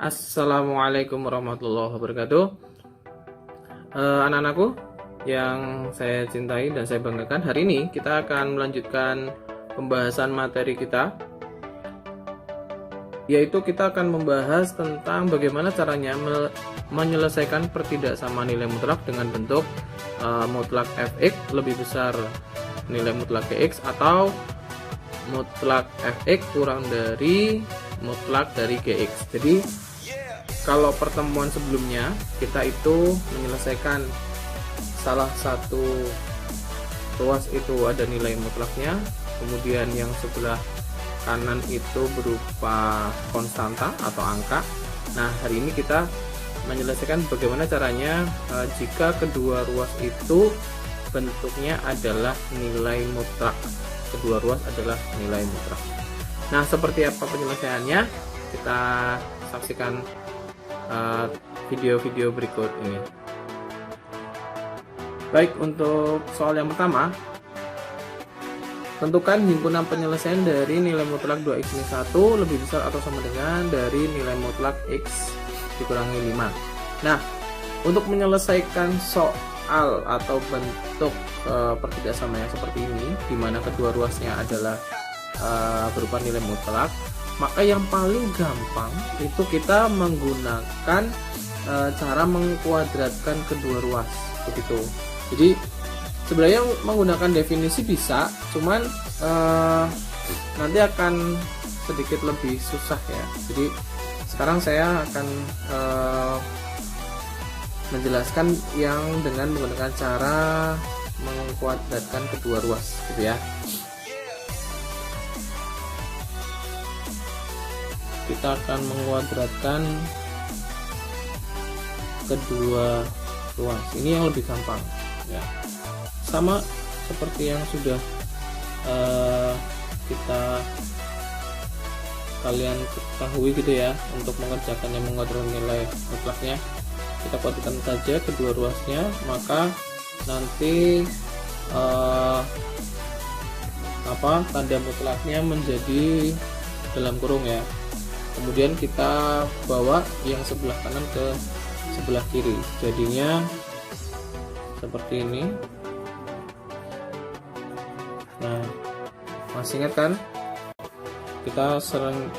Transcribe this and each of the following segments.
Assalamualaikum warahmatullahi wabarakatuh. Anak-anakku yang saya cintai dan saya banggakan, hari ini kita akan melanjutkan pembahasan materi kita, yaitu kita akan membahas tentang bagaimana caranya menyelesaikan pertidaksamaan nilai mutlak dengan bentuk mutlak fx lebih besar nilai mutlak gx atau mutlak fx kurang dari mutlak dari gx. Jadi kalau pertemuan sebelumnya kita itu menyelesaikan salah satu ruas itu ada nilai mutlaknya, kemudian yang sebelah kanan itu berupa konstanta atau angka. Nah, hari ini kita menyelesaikan bagaimana caranya jika kedua ruas itu bentuknya adalah nilai mutlak. Kedua ruas adalah nilai mutlak. Nah, seperti apa penyelesaiannya? Kita saksikan video-video berikut ini. Baik, untuk soal yang pertama, tentukan himpunan penyelesaian dari nilai mutlak 2x min 1 lebih besar atau sama dengan dari nilai mutlak x dikurangi 5. Nah, untuk menyelesaikan soal atau bentuk pertidaksamaan yang seperti ini, di mana kedua ruasnya adalah berupa nilai mutlak, maka yang paling gampang itu kita menggunakan cara mengkuadratkan kedua ruas, begitu. Jadi sebenarnya menggunakan definisi bisa, cuman nanti akan sedikit lebih susah ya. Jadi sekarang saya akan menjelaskan yang dengan menggunakan cara mengkuadratkan kedua ruas, gitu ya. Kita akan menguadratkan kedua ruas. Ini yang lebih gampang ya. Sama seperti yang sudah kalian ketahui gitu ya, untuk mengerjakan yang menguadratkan nilai mutlaknya. Kita kuadratkan saja kedua ruasnya, maka nanti tanda mutlaknya menjadi dalam kurung ya. Kemudian kita bawa yang sebelah kanan ke sebelah kiri, jadinya seperti ini. Nah, masih ingat kan, kita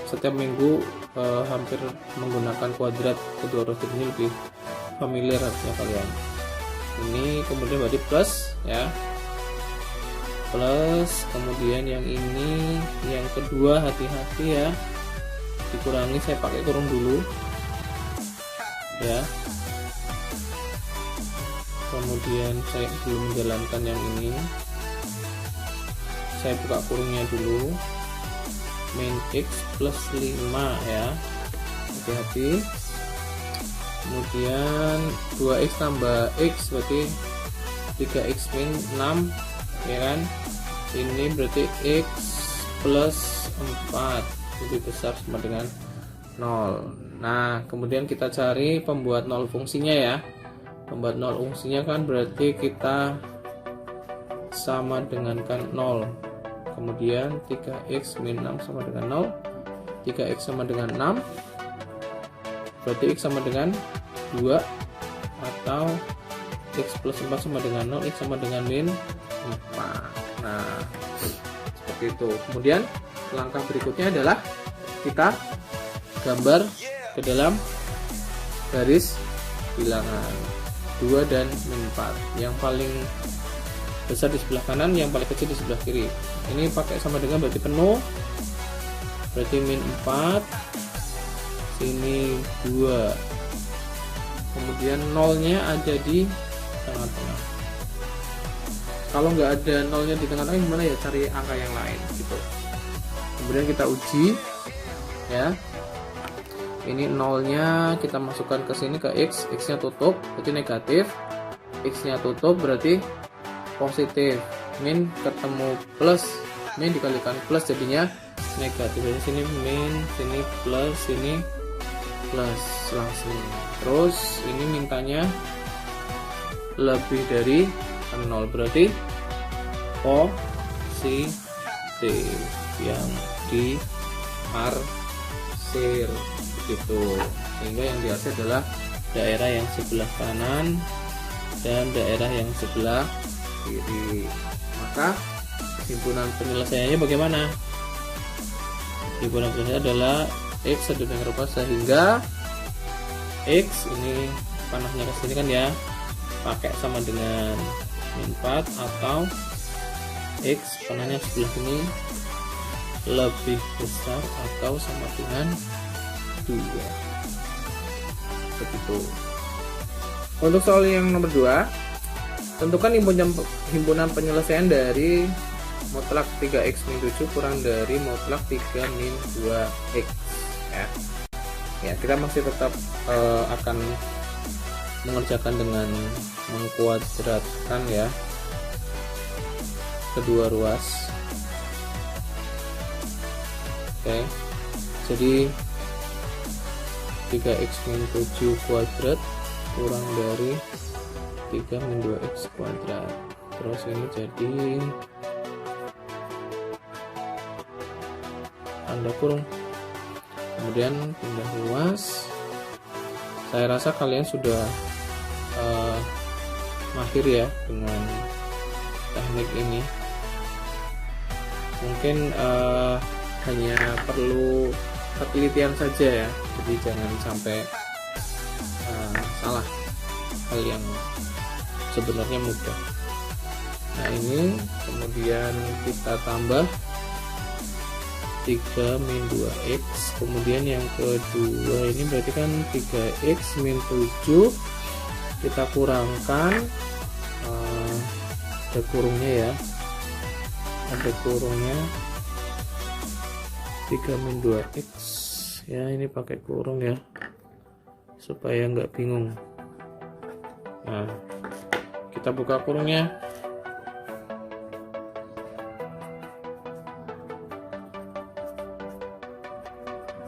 setiap minggu hampir menggunakan kuadrat kedua ruas ini, lebih familiar harusnya kalian. Ini kemudian berarti plus ya, plus, kemudian yang ini yang kedua hati-hati ya, dikurangi, saya pakai kurung dulu ya. Kemudian saya belum menjalankan yang ini, saya buka kurungnya dulu, min x plus 5 ya, hati-hati. Kemudian 2x tambah x berarti 3x min 6 ya kan. Ini berarti x plus 4 lebih besar sama dengan 0. Nah, kemudian kita cari pembuat 0 fungsinya ya. Pembuat 0 fungsinya kan berarti kita sama dengan kan 0. Kemudian 3x min 6 sama dengan 0. 3x sama dengan 6. Berarti x sama dengan 2 atau x plus 4 sama dengan 0, x sama dengan min 4. Nah, seperti itu. Kemudian langkah berikutnya adalah kita gambar ke dalam garis bilangan 2 dan min 4. Yang paling besar di sebelah kanan, yang paling kecil di sebelah kiri. Ini pakai sama dengan berarti penuh, berarti min 4, sini 2. Kemudian nolnya ada di tengah-tengah. Kalau nggak ada nolnya di tengah-tengah, gimana ya, cari angka yang lain gitu. Kemudian kita uji ya, ini nolnya kita masukkan ke sini ke x, x nya tutup berarti negatif, x nya tutup berarti positif, min ketemu plus, min dikalikan plus jadinya negatif. Dari sini min, sini plus, sini plus langsung. Terus ini mintanya lebih dari 0 berarti positif yang diarsir gitu. sehingga yang diarti adalah daerah yang sebelah kanan dan daerah yang sebelah kiri. Maka kesimpulan penyelesaiannya bagaimana? Kesimpulan penyelesaiannya adalah X sedemikian rupa sehingga X ini panahnya ke sini kan ya, pakai sama dengan min 4, atau X panahnya sebelah sini lebih besar atau sama dengan 2. Begitu. Untuk soal yang nomor 2, tentukan himpunan penyelesaian dari mutlak 3x min 7 kurang dari mutlak 3 min 2x ya. Ya, kita masih tetap akan mengerjakan dengan mengkuadratkan ya kedua ruas. Oke, jadi 3x min 7 kuadrat kurang dari 3 min 2x kuadrat. Terus ini jadi tanda kurung, kemudian pindah ruas. Saya rasa kalian sudah mahir ya dengan teknik ini. Mungkin hanya perlu ketelitian saja ya, jadi jangan sampai salah hal yang sebenarnya mudah. Nah, ini kemudian kita tambah 3 min 2x, kemudian yang kedua ini berarti kan 3x min 7 kita kurangkan, ada kurungnya ya, ada kurungnya 3 min 2x ya, ini pakai kurung ya supaya nggak bingung. Nah, kita buka kurungnya.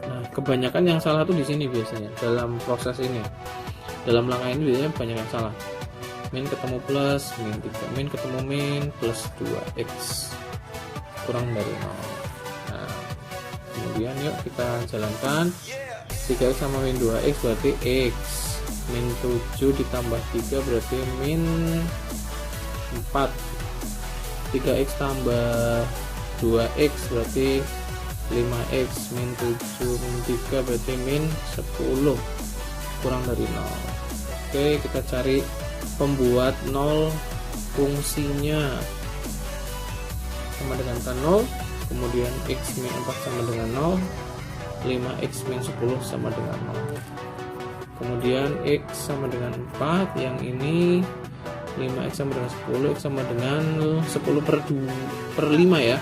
Nah, kebanyakan yang salah tuh di sini biasanya dalam proses ini, dalam langkah ini biasanya banyak yang salah. Min ketemu plus, min 3, min ketemu min, plus 2x kurang dari 0. Nah, kemudian yuk kita jalankan. 3x sama min 2x berarti x, min 7 ditambah 3 berarti min 4, 3x tambah 2x berarti 5x, min 7 min 3 berarti min 10 kurang dari 0. Oke, kita cari pembuat 0 fungsinya sama dengan kan 0, kemudian x min 4 sama dengan 0, 5x min 10 sama dengan 0, kemudian x sama dengan 4, yang ini 5x sama dengan 10, x sama dengan 10 per 5 ya,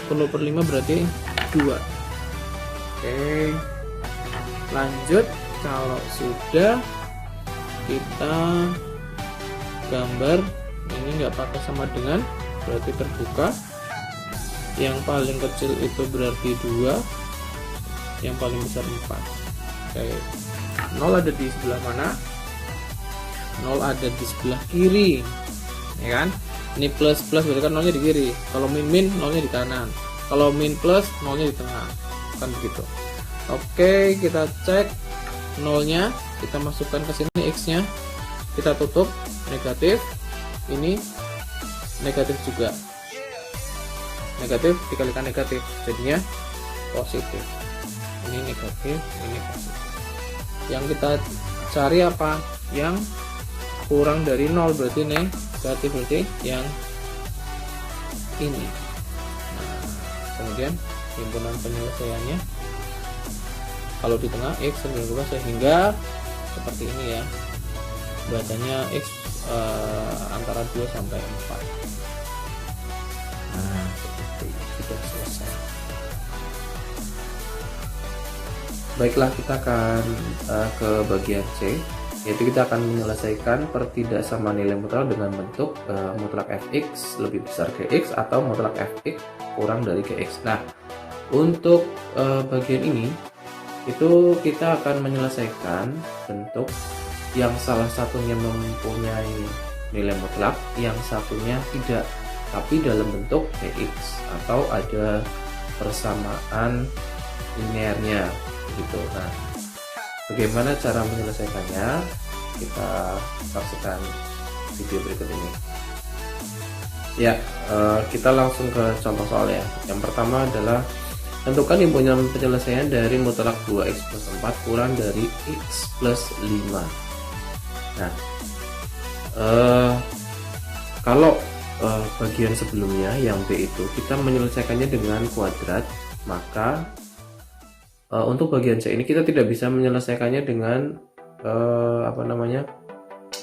10 per 5 berarti 2. Oke, lanjut. Kalau sudah, kita gambar ini nggak pakai sama dengan, berarti terbuka. Yang paling kecil itu berarti 2, yang paling besar 4. Oke, 0 ada di sebelah mana? 0 ada di sebelah kiri, ya kan? Ini plus berarti kan 0-nya di kiri. Kalau min 0-nya di kanan. Kalau min plus 0-nya di tengah, kan begitu. Oke, kita cek 0-nya, kita masukkan ke sini, x-nya kita tutup, negatif. Ini negatif juga, negatif dikalikan negatif jadinya positif. Ini negatif, ini positif. Yang kita cari apa? Yang kurang dari 0 berarti negatif, berarti yang ini. Nah, kemudian himpunan penyelesaiannya kalau di tengah x berubah sehingga seperti ini ya, bacanya x antara 2 sampai 4. Nah, seperti itu sudah selesai. Baiklah, kita akan ke bagian C, yaitu kita akan menyelesaikan pertidaksamaan nilai mutlak dengan bentuk mutlak fx lebih besar gx atau mutlak fx kurang dari gx. Nah, untuk bagian ini itu kita akan menyelesaikan bentuk yang salah satunya mempunyai nilai mutlak, yang satunya tidak, tapi dalam bentuk gx atau ada persamaan linearnya gitu. Nah, Bagaimana cara menyelesaikannya? Kita saksikan video berikut ini. Ya, kita langsung ke contoh soal ya. Yang pertama adalah tentukan himpunan penyelesaian dari mutlak 2x plus 4 kurang dari x plus 5. Nah, kalau bagian sebelumnya yang B itu kita menyelesaikannya dengan kuadrat, maka untuk bagian C ini kita tidak bisa menyelesaikannya dengan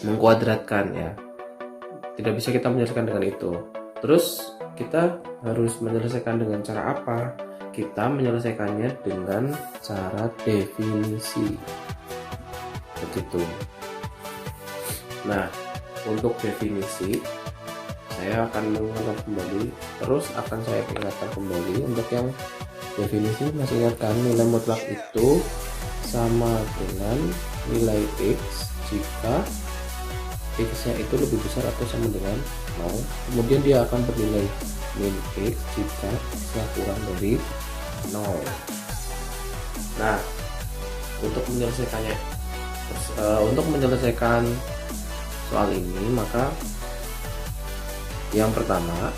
mengkuadratkan ya. Tidak bisa kita menyelesaikan dengan itu. Terus kita harus menyelesaikan dengan cara apa? Kita menyelesaikannya dengan cara definisi. Begitu. Nah, untuk definisi saya akan mengulang kembali, terus akan saya ingatkan kembali. Untuk yang definisi, masih ingatkan nilai mutlak itu sama dengan nilai x jika x nya itu lebih besar atau sama dengan 0. Kemudian dia akan bernilai min x jika x nya kurang dari 0. Nah, untuk menyelesaikan soal ini, maka yang pertama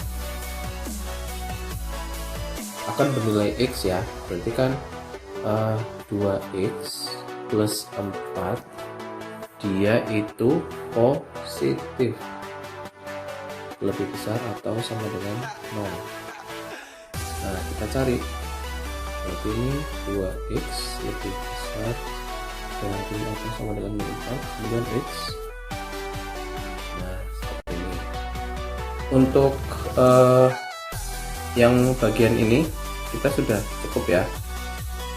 akan bernilai x ya, berarti kan 2x plus 4 dia itu positif, lebih besar atau sama dengan 0. Nah, kita cari, berarti ini 2x lebih besar dari atau sama dengan 4, kemudian x. Nah, seperti ini. Untuk yang bagian ini kita sudah cukup ya.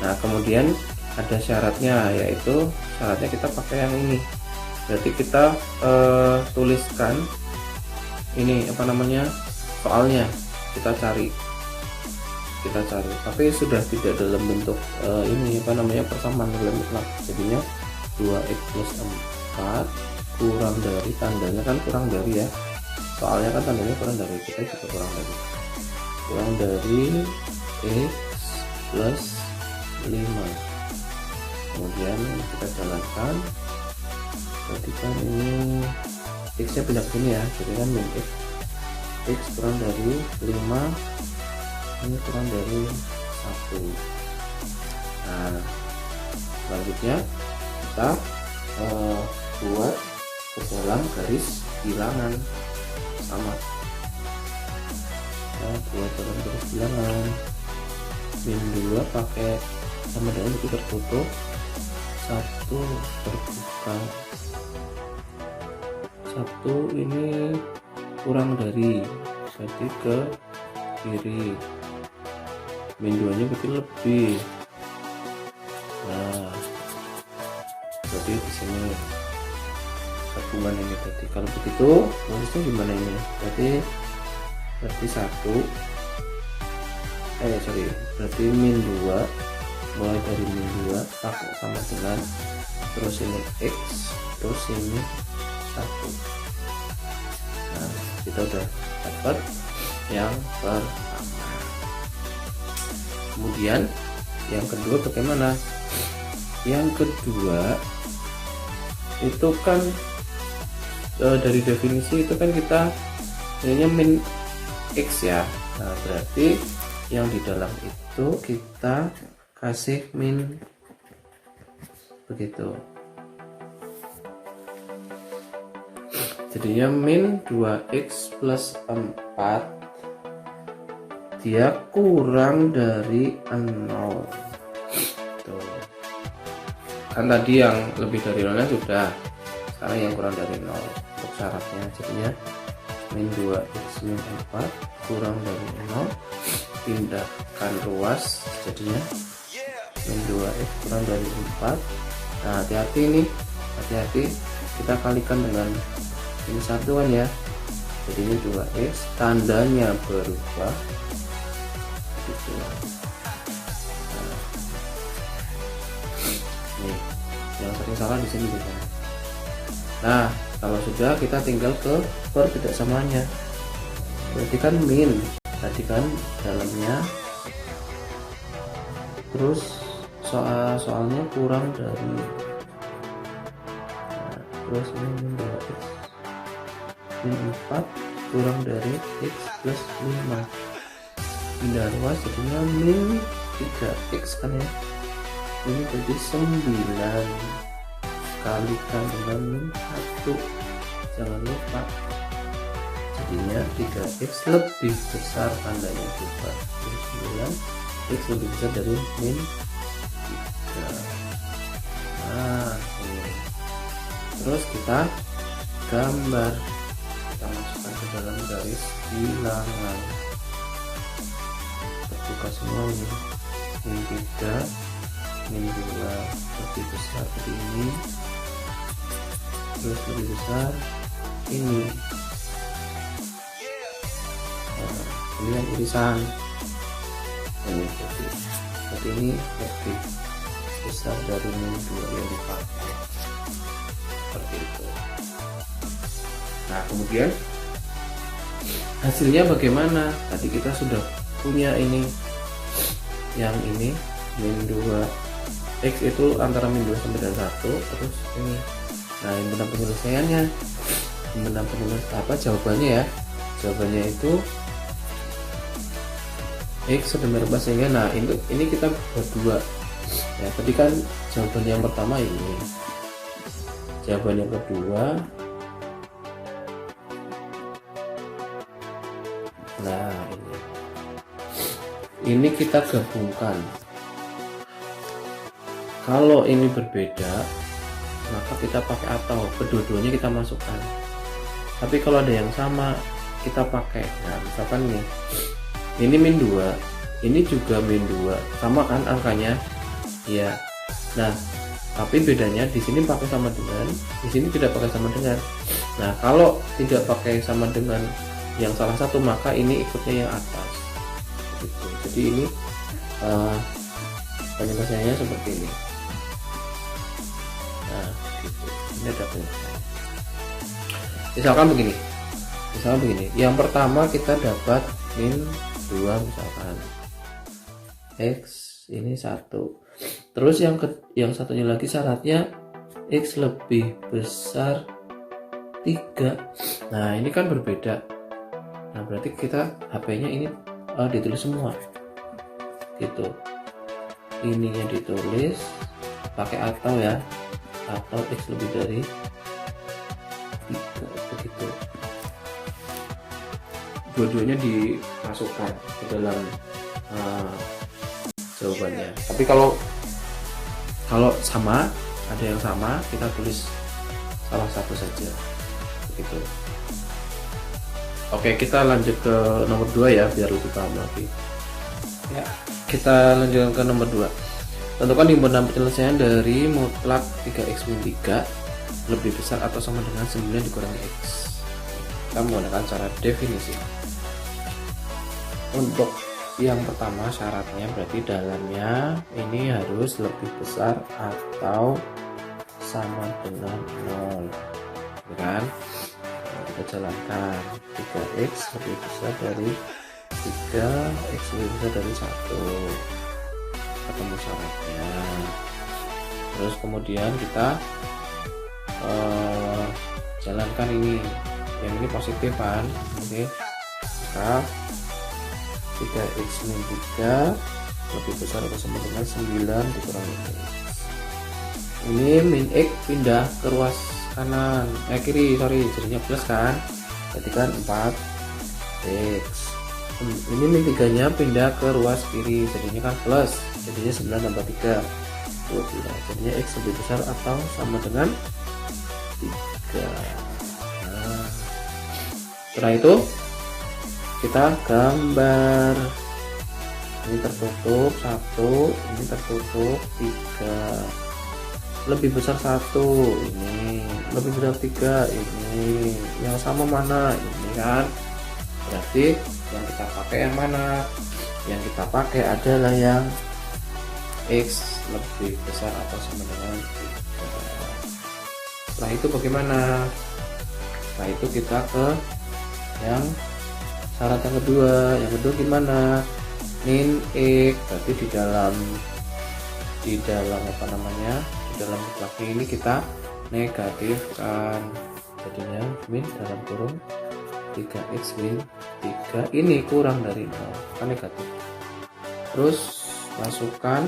Nah, kemudian ada syaratnya, yaitu syaratnya kita pakai yang ini. Berarti kita tuliskan ini soalnya kita cari, tapi sudah tidak dalam bentuk persamaan nilai mutlak. Jadinya 2x plus 4 kurang dari, tandanya kan kurang dari ya, soalnya kan tandanya kurang dari, kita juga kurang dari x plus 5. Kemudian kita jalankan, berarti kan ini x nya pindah ke sini ya, jadi kan min x kurang dari 5, ini kurang dari 1. Nah, selanjutnya kita buat ke dalam garis bilangan sama. Kita buat dalam garis bilangan, min 2 pakai sama dengan buku tertutup, 1 terbuka, 1 ini kurang dari, berarti ke kiri, min 2 nya berarti lebih. Nah, berarti di sini gabungan ini. Berarti kalau begitu nulisnya gimana ini? Berarti 1 berarti min 2, mulai dari min 2 pakai sama dengan, terus ini x, terus ini 1. Nah, kita udah dapat yang pertama. Kemudian yang kedua bagaimana? Yang kedua itu kan dari definisi itu kan kita ininya min x ya. Nah, berarti yang di dalam itu kita kasih min begitu, jadinya min 2x plus 4 dia kurang dari 0. Tuh kan tadi yang lebih dari 0 sudah, sekarang yang kurang dari 0 untuk syaratnya. Jadinya min 2x min 4 kurang dari 0, pindahkan ruas, jadinya min 2x kurang dari 4. Nah, hati-hati nih, kita kalikan dengan ini satuan ya, jadi ini 2x, tandanya berubah gitu. Nah, nih yang sering salah di sini juga. Nah, kalau sudah, kita tinggal ke perbedaannya. Berarti kan min tadi kan dalamnya, terus soalnya kurang dari terus ini min 2x min 4 kurang dari x plus 5 pindah ruas jadinya min 3x kan ya, ini jadi 9 kalikan dengan min 1, jangan lupa jadinya 3x lebih besar tandanya juga, 9 x lebih besar dari min 3. Nah ini terus kita gambar, kita masukkan ke dalam garis bilangan, terbuka semua ini, min 3 min 2 lebih besar dari ini, terus lebih besar ini. Nah, ini yang irisan ini, jadi ini lebih besar dari min 2 yang dipakai, seperti itu. Nah kemudian hasilnya bagaimana? Tadi kita sudah punya ini, yang ini min 2 x itu antara min 2 sampai dengan 1, terus ini. Nah yang benar penyelesaiannya, jawabannya ya, jawabannya itu x sudah berubah sehingga, nah ini kita buat dua ya, tadi kan jawaban yang pertama ini, jawaban yang kedua, nah ini kita gabungkan. Kalau ini berbeda maka kita pakai atau, kedua-duanya kita masukkan. Tapi kalau ada yang sama kita pakai, nah misalkan nih ini min 2, ini juga min 2, sama kan angkanya ya. Nah tapi bedanya di sini pakai sama dengan, di sini tidak pakai sama dengan. Nah kalau tidak pakai sama dengan yang salah satu maka ini ikutnya yang atas gitu. Jadi ini penyelesaiannya seperti ini. Nah gitu, ini ada penyelesaian. Misalkan begini, yang pertama kita dapat min 2 misalkan, x ini 1, terus yang satunya lagi syaratnya x lebih besar 3. Nah ini kan berbeda, nah berarti kita HP-nya ini ditulis semua gitu, ininya ditulis pakai atau ya, atau x lebih dari 3 begitu, dua-duanya dimasukkan ke dalam jawabannya. Tapi kalau sama, ada yang sama, kita tulis salah satu saja begitu. Oke, kita lanjut ke nomor 2 ya, biar lebih paham lagi ya. Kita lanjutkan ke nomor 2. Tentukan himpunan penyelesaian dari mutlak 3x min 3 lebih besar atau sama dengan 9 dikurangi x. Kita menggunakan cara definisi. Untuk yang pertama syaratnya berarti dalamnya ini harus lebih besar atau sama dengan 0, kan? Nah, kita jalankan, 3x lebih besar dari 3, x lebih besar dari 1, ketemu syaratnya. Terus kemudian kita jalankan ini, yang ini positif kan, oke. Maka 3x min 3 lebih besar atau sama dengan 9 dikurangi x. Ini min x pindah ke ruas kanan, kiri, jadinya plus kan, berarti kan 4x. Ini min 3 nya pindah ke ruas kiri, jadinya kan plus, jadinya 9 tambah 3 12, jadinya x lebih besar atau sama dengan 3. Nah, setelah itu kita gambar, ini tertutup 1, ini tertutup 3, lebih besar 1, ini lebih besar 3, ini yang sama mana, ini kan, berarti yang kita pakai yang mana? Yang kita pakai adalah yang x lebih besar atau sama dengan 3. Setelah itu bagaimana? Setelah itu kita ke yang syarat yang kedua. Yang kedua gimana? Min x, berarti di dalam di dalam di dalam mutlaknya ini kita negatifkan, jadinya min dalam kurung 3x min 3 ini kurang dari 0 kan negatif. Terus masukkan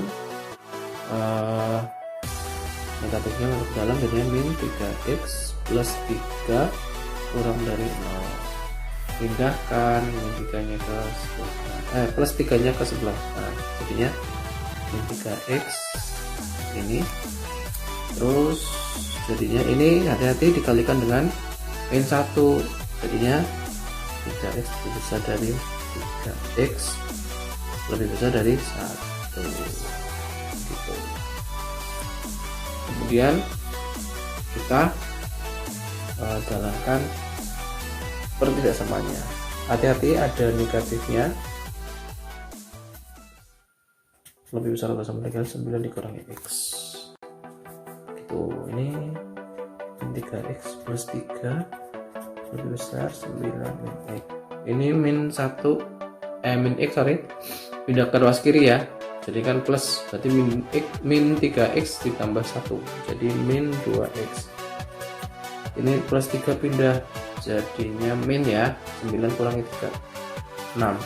negatifnya masuk dalam, jadinya min 3x plus 3 kurang dari 0. Pindahkan min 3 nya ke sebelah plus 3 nya ke sebelah kanan, jadinya min 3x ini. Terus jadinya ini hati-hati dikalikan dengan min 1, jadinya 3x lebih besar dari 3x lebih besar dari 1 gitu. Kemudian kita jalankan pertidaksamanya. Hati-hati ada negatifnya, lebih besar atau sama dengan 9 dikurangi x gitu. Ini min 3x plus 3 lebih besar 9 min x. Ini min 1 min x pindah ke ruas kiri ya, jadi kan plus, berarti min 3x ditambah 1 jadi min 2x. Ini plus 3 pindah jadinya min ya, 9 kurangi 3 6.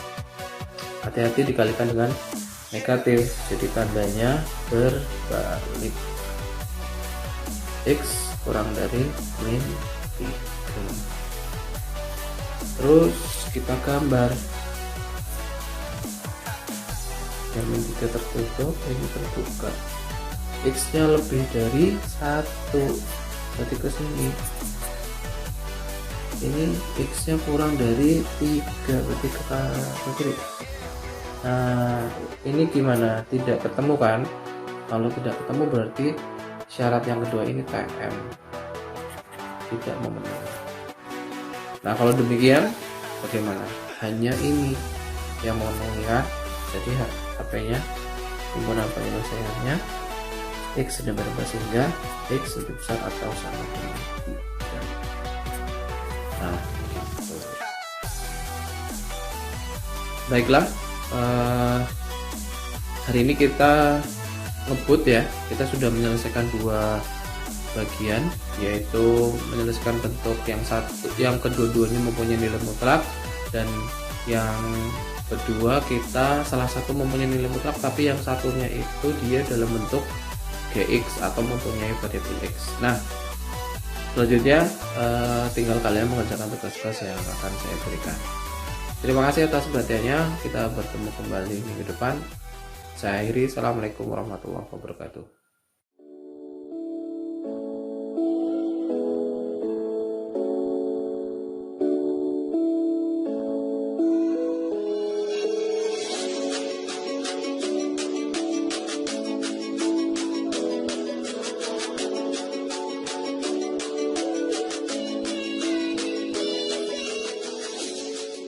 Hati-hati dikalikan dengan negatif, jadi tandanya berbalik, x kurang dari min 3. Terus kita gambar yang min 3 tertutup, ini terbuka, x nya lebih dari 1 berarti ke sini, ini x nya kurang dari 3 berarti ke kiri. Nah ini gimana, tidak ketemu kan? Kalau tidak ketemu berarti syarat yang kedua ini TM tidak memenuhi. Nah kalau demikian bagaimana? Hanya ini yang memenuhi ya. Jadi HP-nya, himpunan penyelesaiannya x sudah berubah sehingga x lebih besar atau sama dengan 3. Nah gitu. Baiklah, hari ini kita ngebut ya, kita sudah menyelesaikan 2 bagian, yaitu menyelesaikan bentuk yang kedua-duanya mempunyai nilai mutlak, dan yang kedua kita salah satu mempunyai nilai mutlak tapi yang satunya itu dia dalam bentuk gx atau mempunyai variabel x. Nah selanjutnya tinggal kalian mengerjakan tugas-tugas yang akan saya berikan. Terima kasih atas perhatiannya, kita bertemu kembali minggu depan. Saya akhiri, assalamualaikum warahmatullahi wabarakatuh.